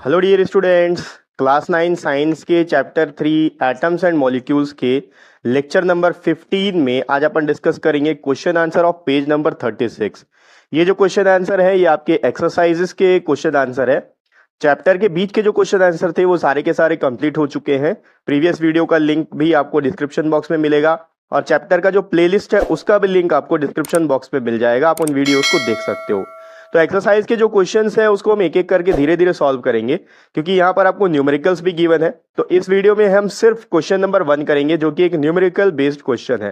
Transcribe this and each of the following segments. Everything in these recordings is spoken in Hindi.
Hello dear students, class 9 science के चैप्टर 3 एटम्स एंड मॉलिक्यूल्स के लेक्चर नंबर 15 में आज अपन डिस्कस करेंगे question answer of page number 36। ये जो क्वेश्चन आंसर है ये आपके एक्सरसाइजेस के क्वेश्चन आंसर है। चैप्टर के बीच के जो क्वेश्चन आंसर थे वो सारे के सारे कंप्लीट हो चुके हैं। प्रीवियस वीडियो का लिंक भी आपको डिस्क्रिप्शन बॉक्स में मिलेगा और चैप्टर का जो प्लेलिस्ट है उसका भी लिंक आपको डिस्क्रिप्शन बॉक्स में मिल जाएगा, आप उन वीडियोस को देख सकते हो। तो एक्सरसाइज के जो क्वेश्चंस हैं उसको हम एक एक करके धीरे धीरे सॉल्व करेंगे, क्योंकि यहाँ पर आपको न्यूमेरिकल्स भी गिवन है। तो इस वीडियो में हम सिर्फ क्वेश्चन नंबर 1 करेंगे जो कि एक न्यूमेरिकल बेस्ड क्वेश्चन है।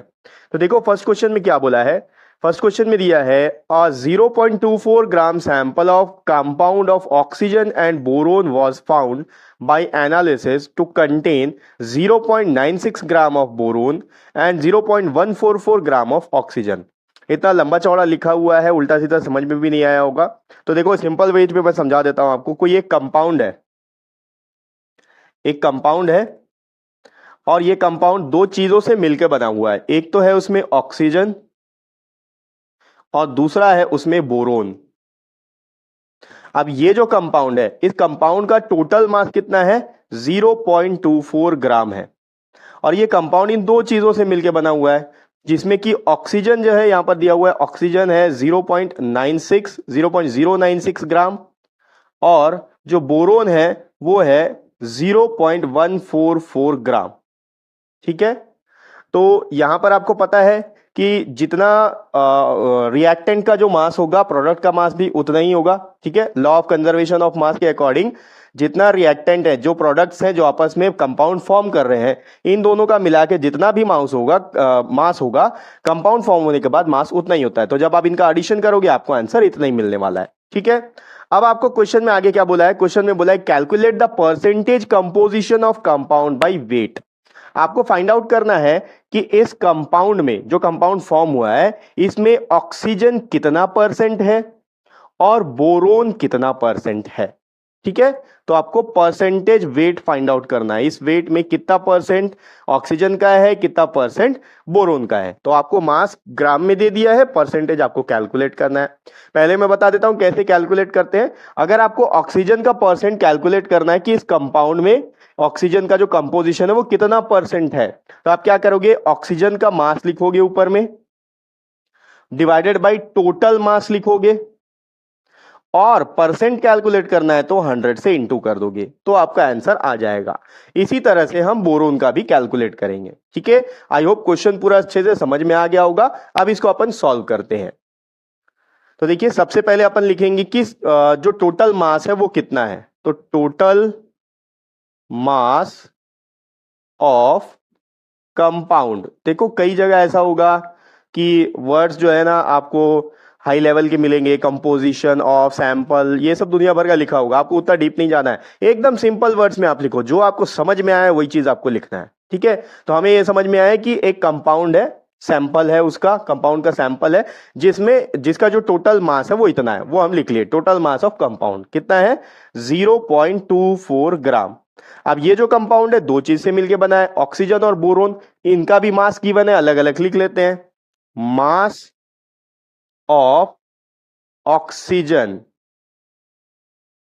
तो देखो फर्स्ट क्वेश्चन में क्या बोला है। फर्स्ट क्वेश्चन में दिया है 0.24 gram sample of compound of oxygen and boron was found by analysis to contain 0.96 gram of boron and 0.144 gram of oxygen. इतना लंबा चौड़ा लिखा हुआ है, उल्टा सीधा समझ में भी नहीं आया होगा। तो देखो सिंपल वेज में मैं समझा देता हूं आपको। कोई एक कंपाउंड है, एक कंपाउंड है और ये कंपाउंड दो चीजों से मिलकर बना हुआ है। एक तो है उसमें ऑक्सीजन और दूसरा है उसमें बोरोन। अब ये जो कंपाउंड है, इस कंपाउंड का टोटल मास कितना है? 0.24 ग्राम है और ये कंपाउंड इन दो चीजों से मिलकर बना हुआ है, जिसमें कि ऑक्सीजन जो है यहां पर दिया हुआ है, ऑक्सीजन है 0.096 ग्राम और जो बोरोन है वो है 0.144 ग्राम। ठीक है, तो यहां पर आपको पता है कि जितना रिएक्टेंट का जो मास होगा प्रोडक्ट का मास भी उतना ही होगा। ठीक है, law of conservation of mass के अकॉर्डिंग जितना रिएक्टेंट है, जो प्रोडक्ट्स हैं जो आपस में कंपाउंड फॉर्म कर रहे हैं, इन दोनों का मिला के जितना भी मास होगा कंपाउंड फॉर्म होने के बाद मास उतना ही होता है। तो जब आप इनका एडिशन करोगे आपको आंसर इतना ही मिलने वाला है। ठीक है, अब आपको क्वेश्चन में आगे क्या बोला है? क्वेश्चन में बोला है calculate the percentage composition of compound by weight. आपको फाइंड आउट करना है कि इस कंपाउंड में, जो कंपाउंड फॉर्म हुआ है, इसमें ऑक्सीजन कितना परसेंट है और बोरोन कितना परसेंट है। ठीक है, तो आपको परसेंटेज वेट फाइंड आउट करना है। इस वेट में कितना परसेंट ऑक्सीजन का है, कितना परसेंट बोरोन का है। तो आपको मास ग्राम में दे दिया है, परसेंटेज आपको कैलकुलेट करना है। पहले मैं बता देता हूं कैसे कैलकुलेट करते हैं। अगर आपको ऑक्सीजन का परसेंट कैलकुलेट करना है कि इस कंपाउंड में ऑक्सीजन का जो कंपोजिशन है वो कितना परसेंट है, तो आप क्या करोगे? ऑक्सीजन का मास लिखोगे ऊपर में, डिवाइडेड बाय टोटल मास लिखोगे और परसेंट कैलकुलेट करना है तो 100 से इंटू कर दोगे तो आपका आंसर आ जाएगा। इसी तरह से हम बोरोन का भी कैलकुलेट करेंगे। ठीक है, आई होप क्वेश्चन पूरा अच्छे से समझ में आ गया होगा। अब इसको अपन सॉल्व करते हैं। तो देखिए सबसे पहले अपन लिखेंगे कि जो टोटल मास है वो कितना है। तो टोटल मास ऑफ कंपाउंड, देखो कई जगह ऐसा होगा कि वर्ड्स जो है ना आपको हाई लेवल के मिलेंगे, कंपोजिशन ऑफ, सैंपल, ये सब दुनिया भर का लिखा होगा। आपको उतना डीप नहीं जाना है, एकदम सिंपल वर्ड्स में आप लिखो, जो आपको समझ में आए वही चीज आपको लिखना है। ठीक है, तो हमें ये समझ में आया कि एक कंपाउंड है, सैंपल है, उसका कंपाउंड का सैंपल है जिसका जो टोटल मास है वो इतना है, वो हम लिख लिए। टोटल मास ऑफ कंपाउंड कितना है? 0.24 ग्राम। अब ये जो कंपाउंड है दो चीज से मिलकर बना है, ऑक्सीजन और बोरोन, इनका भी मास गिवन है, अलग अलग लिख लेते हैं। Mass of oxygen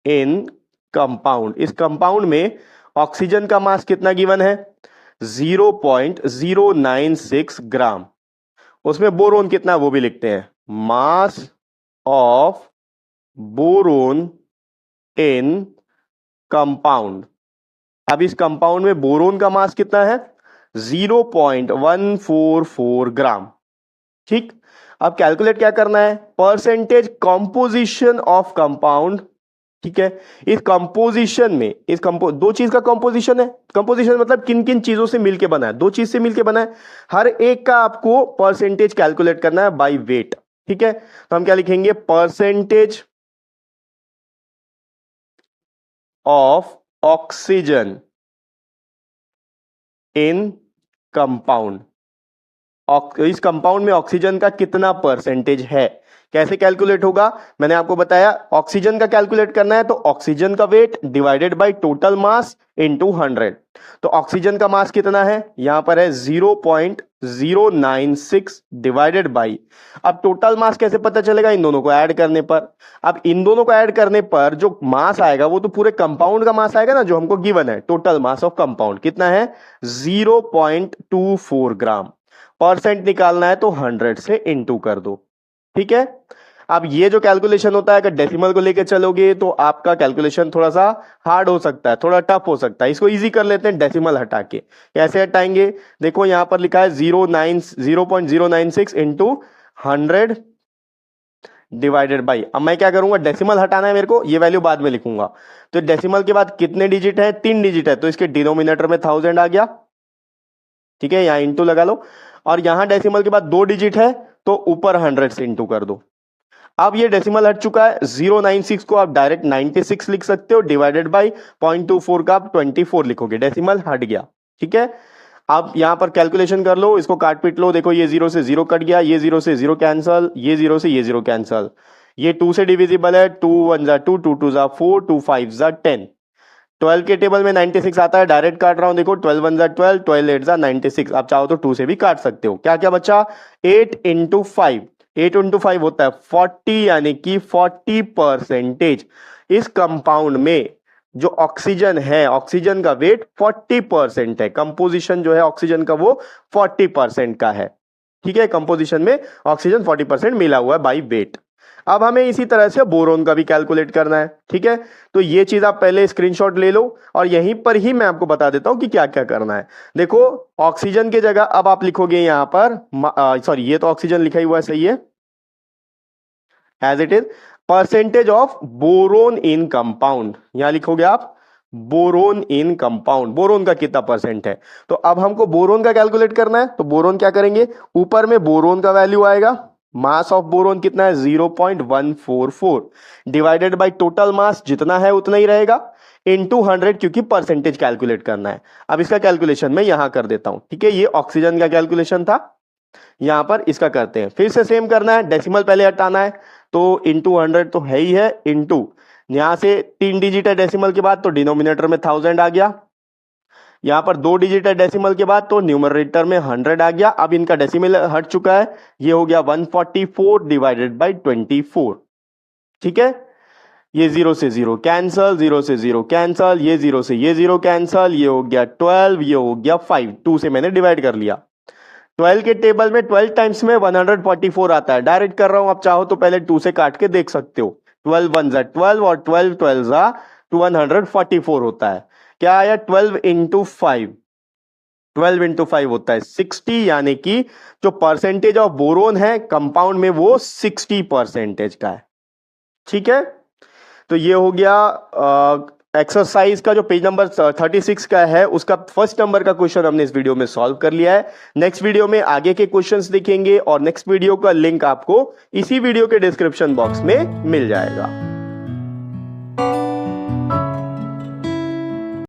in compound, इस कंपाउंड में ऑक्सीजन का मास कितना गिवन है? 0.096 ग्राम। उसमें बोरोन कितना वो भी लिखते हैं, mass of boron in compound. अब इस कंपाउंड में बोरोन का मास कितना है? 0.144 ग्राम। ठीक, अब कैलकुलेट क्या करना है? Percentage composition of compound. ठीक है, इस कंपोजिशन में दो चीज का कंपोजिशन है। कंपोजिशन मतलब किन किन चीजों से मिलके बना है, दो चीज से मिलके बना है। हर एक का आपको परसेंटेज कैलकुलेट करना है बाय वेट। ठीक है, तो हम क्या लिखेंगे? Percentage of oxygen in compound. इस कंपाउंड में ऑक्सीजन का कितना परसेंटेज है, कैसे कैलकुलेट होगा? मैंने आपको बताया ऑक्सीजन का कैलकुलेट करना है तो ऑक्सीजन का weight divided by total mass into 100। तो ऑक्सीजन का मास कितना है? यहां पर है 096 डिवाइडेड बाई, अब टोटल मास कैसे पता चलेगा? इन दोनों को ऐड करने पर। अब इन दोनों को ऐड करने पर जो मास आएगा वो तो पूरे कंपाउंड का मास आएगा ना, जो हमको गिवन है। टोटल मास ऑफ कंपाउंड कितना है? 0.24 ग्राम। परसेंट निकालना है तो 100 से इंटू कर दो, ठीक है। अब ये जो कैलकुलेशन होता है, अगर डेसिमल को लेके चलोगे तो आपका कैलकुलेशन थोड़ा सा हार्ड हो सकता है, थोड़ा टफ हो सकता है। इसको इजी कर लेते हैं डेसिमल हटा के। कैसे हटाएंगे? देखो यहां पर लिखा है 0.096 इंटू 100 डिवाइडेड बाई। अब मैं क्या करूंगा? डेसिमल हटाना है मेरे को, ये वैल्यू बाद में लिखूंगा। तो डेसिमल के बाद कितने डिजिट है? 3 डिजिट है, तो इसके डिनोमिनेटर में 1000 आ गया, ठीक है। यहां इंटू लगा लो। और यहां डेसिमल के बाद 2 डिजिट है, तो ऊपर 100 से इंटू कर दो। अब ये डेसिमल हट चुका है। 096 को आप डायरेक्ट 96 लिख सकते हो, डिवाइडेड बाई 0.24 का आप 24 लिखोगे, डेसिमल हट गया, ठीक है। अब यहां पर कैलकुलेशन कर लो, इसको काट पीट लो। देखो ये 0 से 0 कट गया, ये 0 से 0 कैंसल, ये 0 से ये 0 कैंसल, ये 2 से डिविजिबल है। 2 1 जा 2, 2 2 जा 4, 2 5 जा 10। 12 के टेबल में 96 आता है, डायरेक्ट काट रहा हूं। देखो 12 1 जा 12, 12 8 जा 96। आप चाहो तो 2 से भी काट सकते हो। क्या क्या बचा? 8 इंटू 5, 8 इंटू 5 होता है 40, यानी कि 40% इस कंपाउंड में जो ऑक्सीजन है, ऑक्सीजन का वेट 40% है। कंपोजिशन जो है ऑक्सीजन का वो 40% का है, ठीक है। कंपोजिशन में ऑक्सीजन 40% मिला हुआ है बाई वेट। अब हमें इसी तरह से बोरोन का भी कैलकुलेट करना है, ठीक है। तो ये चीज आप पहले स्क्रीनशॉट ले लो और यहीं पर ही मैं आपको बता देता हूं कि क्या क्या करना है। देखो ऑक्सीजन की जगह अब आप लिखोगे यहां पर, सॉरी ये तो ऑक्सीजन लिखा ही हुआ है, सही है, as it is. Percentage of boron in compound, यहां लिखोगे आप बोरोन इन कंपाउंड, बोरोन का कितना परसेंट है। तो अब हमको बोरोन का कैलकुलेट करना है, तो बोरोन क्या करेंगे? ऊपर में बोरोन का वैल्यू आएगा, मास ऑफ बोरोन कितना है? 0.144 डिवाइडेड बाय टोटल मास जितना है उतना ही रहेगा, इनटू 100, क्योंकि परसेंटेज कैलकुलेट करना है। अब इसका कैलकुलेशन मैं यहां कर देता हूं, ठीक है। ये ऑक्सीजन का कैलकुलेशन था, यहां पर इसका करते हैं। फिर से सेम करना है, डेसिमल पहले हटाना है, तो इंटू 100 तो है ही है, इंटू यहां से 3 डिजिट है डेसिमल के बाद, तो डिनोमिनेटर में 1000 आ गया। यहां पर 2 डिजिट है डेसिमल के बाद, तो न्यूमरेटर में 100 आ गया। अब इनका डेसिमल हट चुका है, ये हो गया 144 डिवाइडेड बाई 24, ठीक है। ये 0 से 0 कैंसल, 0 से 0 कैंसल, ये 0 से ये 0 कैंसल, ये हो गया 12, ये हो गया 5, 2 से मैंने डिवाइड कर लिया। 12 के टेबल में 12 टाइम्स में 144 आता है, डायरेक्ट कर रहा हूं। आप चाहो तो पहले 2 से काट के देख सकते हो। 12 1 जा 12 और 12 12 जा 144 होता है। क्या आया? 12 इंटू 5, 12 इंटू 5 होता है 60, यानी कि जो परसेंटेज ऑफ बोरोन है कंपाउंड में वो 60% का है, ठीक है। तो ये हो गया एक्सरसाइज का जो पेज नंबर 36 का है, उसका फर्स्ट नंबर का क्वेश्चन हमने इस वीडियो में सॉल्व कर लिया है। नेक्स्ट वीडियो में आगे के क्वेश्चंस दिखेंगे और नेक्स्ट वीडियो का लिंक आपको इसी वीडियो के डिस्क्रिप्शन बॉक्स में मिल जाएगा।